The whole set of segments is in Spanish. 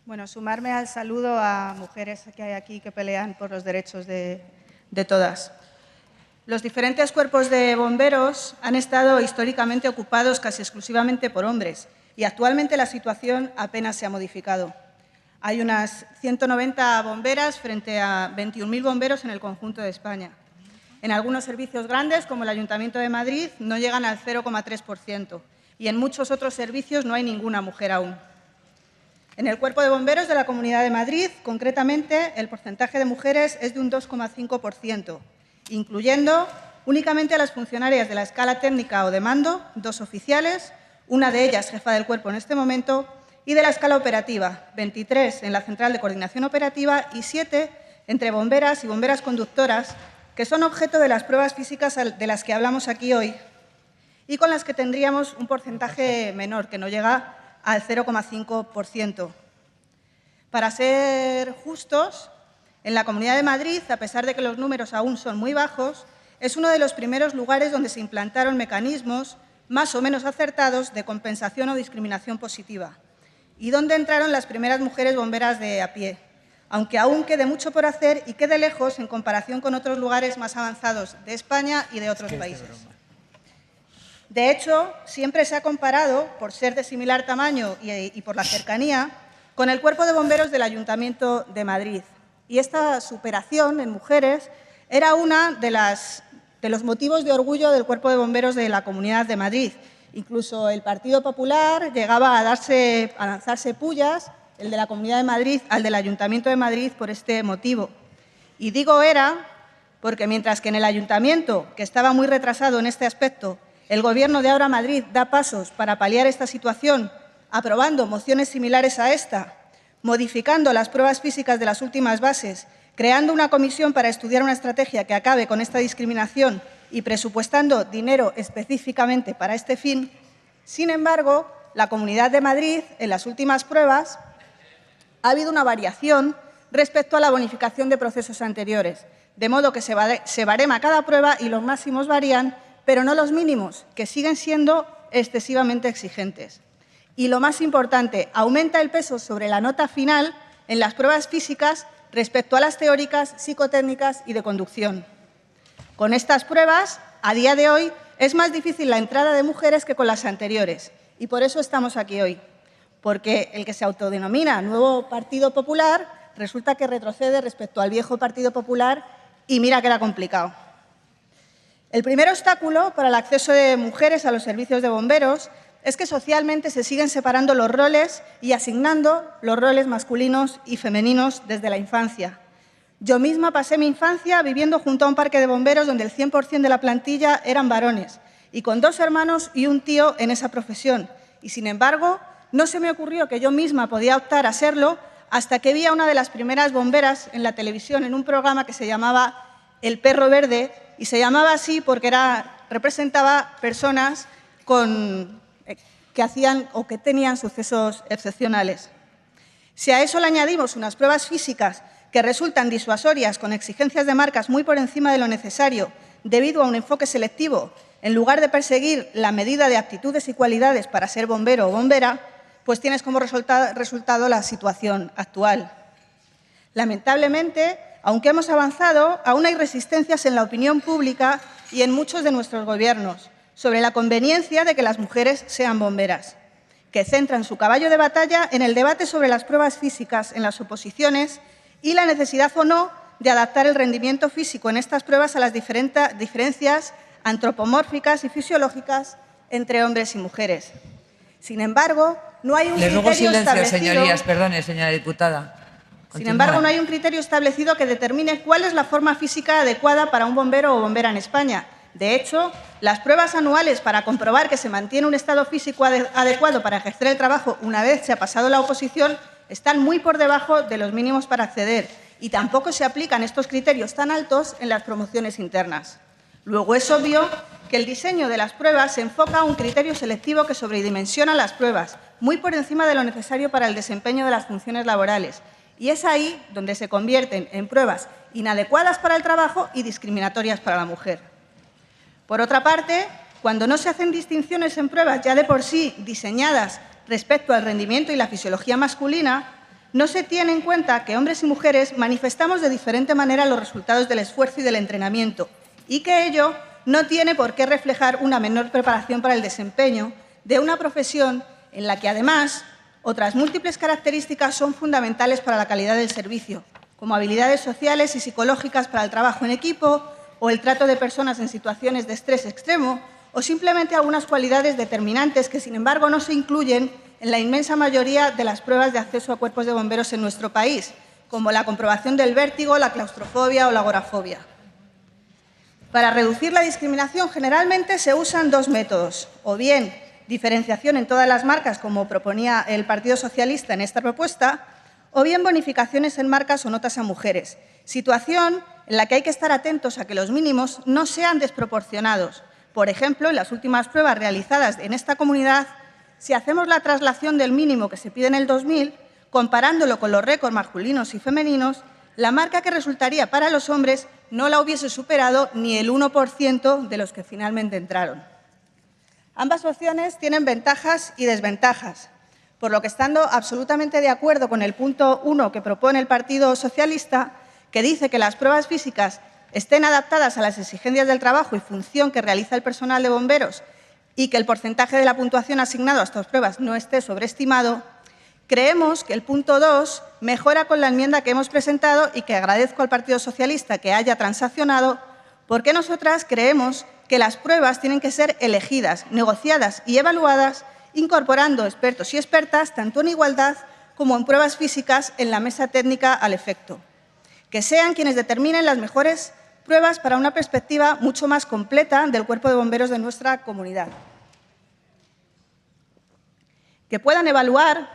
Bueno, sumarme al saludo a mujeres que hay aquí que pelean por los derechos de todas. Los diferentes cuerpos de bomberos han estado históricamente ocupados casi exclusivamente por hombres y actualmente la situación apenas se ha modificado. Hay unas 190 bomberas frente a 21.000 bomberos en el conjunto de España. En algunos servicios grandes, como el Ayuntamiento de Madrid, no llegan al 0,3% y en muchos otros servicios no hay ninguna mujer aún. En el Cuerpo de Bomberos de la Comunidad de Madrid, concretamente, el porcentaje de mujeres es de un 2,5%, incluyendo únicamente a las funcionarias de la escala técnica o de mando, 2 oficiales, una de ellas jefa del cuerpo en este momento, y de la escala operativa, 23 en la Central de Coordinación Operativa y 7 entre bomberas y bomberas conductoras, que son objeto de las pruebas físicas de las que hablamos aquí hoy y con las que tendríamos un porcentaje menor, que no llega al 0,5%. Para ser justos, en la Comunidad de Madrid, a pesar de que los números aún son muy bajos, es uno de los primeros lugares donde se implantaron mecanismos más o menos acertados de compensación o discriminación positiva y donde entraron las primeras mujeres bomberas de a pie, aunque aún quede mucho por hacer y quede lejos en comparación con otros lugares más avanzados de España y de otros países. De hecho, siempre se ha comparado, por ser de similar tamaño y por la cercanía, con el Cuerpo de Bomberos del Ayuntamiento de Madrid. Y esta superación en mujeres era uno de los motivos de orgullo del Cuerpo de Bomberos de la Comunidad de Madrid. Incluso el Partido Popular llegaba a lanzarse pullas, el de la Comunidad de Madrid al del Ayuntamiento de Madrid, por este motivo. Y digo era porque mientras que en el Ayuntamiento, que estaba muy retrasado en este aspecto, el Gobierno de Ahora Madrid da pasos para paliar esta situación, aprobando mociones similares a esta, modificando las pruebas físicas de las últimas bases, creando una comisión para estudiar una estrategia que acabe con esta discriminación y presupuestando dinero específicamente para este fin. Sin embargo, la Comunidad de Madrid, en las últimas pruebas, ha habido una variación respecto a la bonificación de procesos anteriores, de modo que se barema cada prueba y los máximos varían, pero no los mínimos, que siguen siendo excesivamente exigentes. Y lo más importante, aumenta el peso sobre la nota final en las pruebas físicas respecto a las teóricas, psicotécnicas y de conducción. Con estas pruebas, a día de hoy, es más difícil la entrada de mujeres que con las anteriores, y por eso estamos aquí hoy, porque el que se autodenomina Nuevo Partido Popular resulta que retrocede respecto al viejo Partido Popular y mira que era complicado. El primer obstáculo para el acceso de mujeres a los servicios de bomberos es que socialmente se siguen separando los roles y asignando los roles masculinos y femeninos desde la infancia. Yo misma pasé mi infancia viviendo junto a un parque de bomberos donde el 100% de la plantilla eran varones y con 2 hermanos y un tío en esa profesión. Y, sin embargo, no se me ocurrió que yo misma podía optar a serlo hasta que vi a una de las primeras bomberas en la televisión en un programa que se llamaba El Perro Verde, y se llamaba así porque representaba personas que hacían o que tenían sucesos excepcionales. Si a eso le añadimos unas pruebas físicas que resultan disuasorias con exigencias de marcas muy por encima de lo necesario debido a un enfoque selectivo, en lugar de perseguir la medida de aptitudes y cualidades para ser bombero o bombera, pues tienes como resultado la situación actual. Lamentablemente, aunque hemos avanzado, aún hay resistencias en la opinión pública y en muchos de nuestros gobiernos sobre la conveniencia de que las mujeres sean bomberas, que centran su caballo de batalla en el debate sobre las pruebas físicas en las oposiciones y la necesidad o no de adaptar el rendimiento físico en estas pruebas a las diferencias antropomórficas y fisiológicas entre hombres y mujeres. Sin embargo, no hay un criterio establecido. Señorías, perdone, señora diputada. Sin embargo, no hay un criterio establecido que determine cuál es la forma física adecuada para un bombero o bombera en España. De hecho, las pruebas anuales para comprobar que se mantiene un estado físico adecuado para ejercer el trabajo una vez se ha pasado la oposición están muy por debajo de los mínimos para acceder y tampoco se aplican estos criterios tan altos en las promociones internas. Luego, es obvio que el diseño de las pruebas se enfoca a un criterio selectivo que sobredimensiona las pruebas, muy por encima de lo necesario para el desempeño de las funciones laborales. Y es ahí donde se convierten en pruebas inadecuadas para el trabajo y discriminatorias para la mujer. Por otra parte, cuando no se hacen distinciones en pruebas ya de por sí diseñadas respecto al rendimiento y la fisiología masculina, no se tiene en cuenta que hombres y mujeres manifestamos de diferente manera los resultados del esfuerzo y del entrenamiento y que ello no tiene por qué reflejar una menor preparación para el desempeño de una profesión en la que, además, otras múltiples características son fundamentales para la calidad del servicio, como habilidades sociales y psicológicas para el trabajo en equipo o el trato de personas en situaciones de estrés extremo, o simplemente algunas cualidades determinantes que, sin embargo, no se incluyen en la inmensa mayoría de las pruebas de acceso a cuerpos de bomberos en nuestro país, como la comprobación del vértigo, la claustrofobia o la agorafobia. Para reducir la discriminación, generalmente se usan dos métodos, o bien diferenciación en todas las marcas, como proponía el Partido Socialista en esta propuesta, o bien bonificaciones en marcas o notas a mujeres, situación en la que hay que estar atentos a que los mínimos no sean desproporcionados. Por ejemplo, en las últimas pruebas realizadas en esta comunidad, si hacemos la traslación del mínimo que se pide en el 2000, comparándolo con los récords masculinos y femeninos, la marca que resultaría para los hombres no la hubiese superado ni el 1% de los que finalmente entraron. Ambas opciones tienen ventajas y desventajas, por lo que, estando absolutamente de acuerdo con el punto 1 que propone el Partido Socialista, que dice que las pruebas físicas estén adaptadas a las exigencias del trabajo y función que realiza el personal de bomberos y que el porcentaje de la puntuación asignado a estas pruebas no esté sobreestimado, creemos que el punto 2 mejora con la enmienda que hemos presentado y que agradezco al Partido Socialista que haya transaccionado, porque nosotras creemos que las pruebas tienen que ser elegidas, negociadas y evaluadas, incorporando expertos y expertas tanto en igualdad como en pruebas físicas en la mesa técnica al efecto. Que sean quienes determinen las mejores pruebas para una perspectiva mucho más completa del cuerpo de bomberos de nuestra comunidad. Que puedan evaluar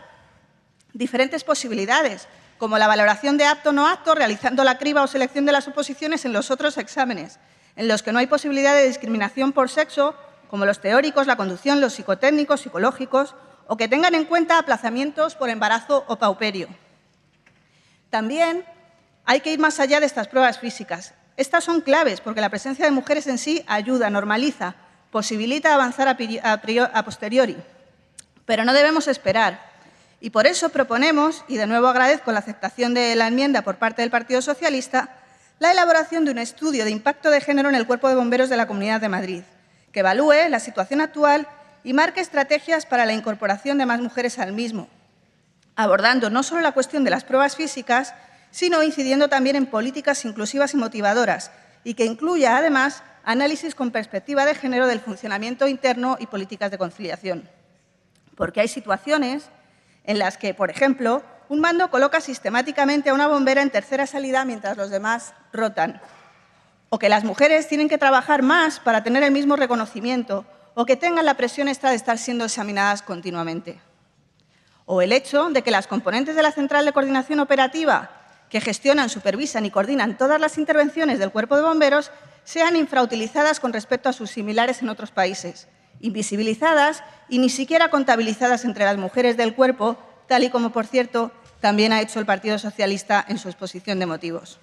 diferentes posibilidades, como la valoración de apto o no apto, realizando la criba o selección de las oposiciones en los otros exámenes, en los que no hay posibilidad de discriminación por sexo, como los teóricos, la conducción, los psicotécnicos, psicológicos, o que tengan en cuenta aplazamientos por embarazo o pauperio. También hay que ir más allá de estas pruebas físicas. Estas son claves porque la presencia de mujeres en sí ayuda, normaliza, posibilita avanzar a posteriori. Pero no debemos esperar. Y por eso proponemos, y de nuevo agradezco la aceptación de la enmienda por parte del Partido Socialista, la elaboración de un estudio de impacto de género en el Cuerpo de Bomberos de la Comunidad de Madrid, que evalúe la situación actual y marque estrategias para la incorporación de más mujeres al mismo, abordando no solo la cuestión de las pruebas físicas, sino incidiendo también en políticas inclusivas y motivadoras, y que incluya, además, análisis con perspectiva de género del funcionamiento interno y políticas de conciliación. Porque hay situaciones en las que, por ejemplo, un mando coloca sistemáticamente a una bombera en tercera salida mientras los demás rotan, o que las mujeres tienen que trabajar más para tener el mismo reconocimiento, o que tengan la presión extra de estar siendo examinadas continuamente. O el hecho de que las componentes de la Central de Coordinación Operativa, que gestionan, supervisan y coordinan todas las intervenciones del Cuerpo de Bomberos, sean infrautilizadas con respecto a sus similares en otros países, invisibilizadas y ni siquiera contabilizadas entre las mujeres del cuerpo, tal y como, por cierto, también ha hecho el Partido Socialista en su exposición de motivos.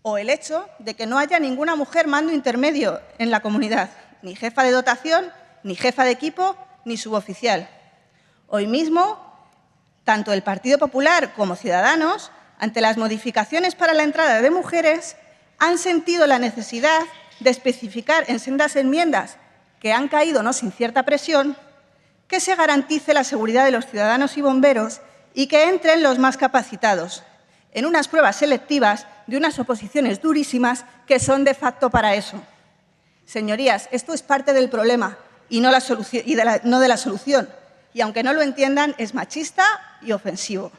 O el hecho de que no haya ninguna mujer mando intermedio en la comunidad, ni jefa de dotación, ni jefa de equipo, ni suboficial. Hoy mismo, tanto el Partido Popular como Ciudadanos, ante las modificaciones para la entrada de mujeres, han sentido la necesidad de especificar en sendas enmiendas que han caído no sin cierta presión, que se garantice la seguridad de los ciudadanos y bomberos y que entren los más capacitados, en unas pruebas selectivas de unas oposiciones durísimas que son de facto para eso. Señorías, esto es parte del problema y no, no de la solución, y aunque no lo entiendan, es machista y ofensivo.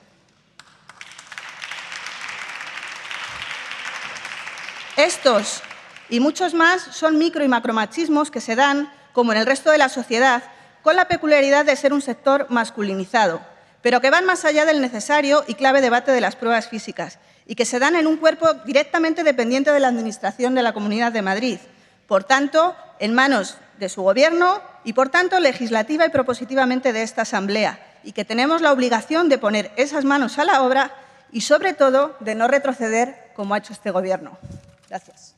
Estos y muchos más son micro y macromachismos que se dan, como en el resto de la sociedad, con la peculiaridad de ser un sector masculinizado, pero que van más allá del necesario y clave debate de las pruebas físicas y que se dan en un cuerpo directamente dependiente de la Administración de la Comunidad de Madrid, por tanto, en manos de su Gobierno y, por tanto, legislativa y propositivamente de esta Asamblea, y que tenemos la obligación de poner esas manos a la obra y, sobre todo, de no retroceder como ha hecho este Gobierno. Gracias.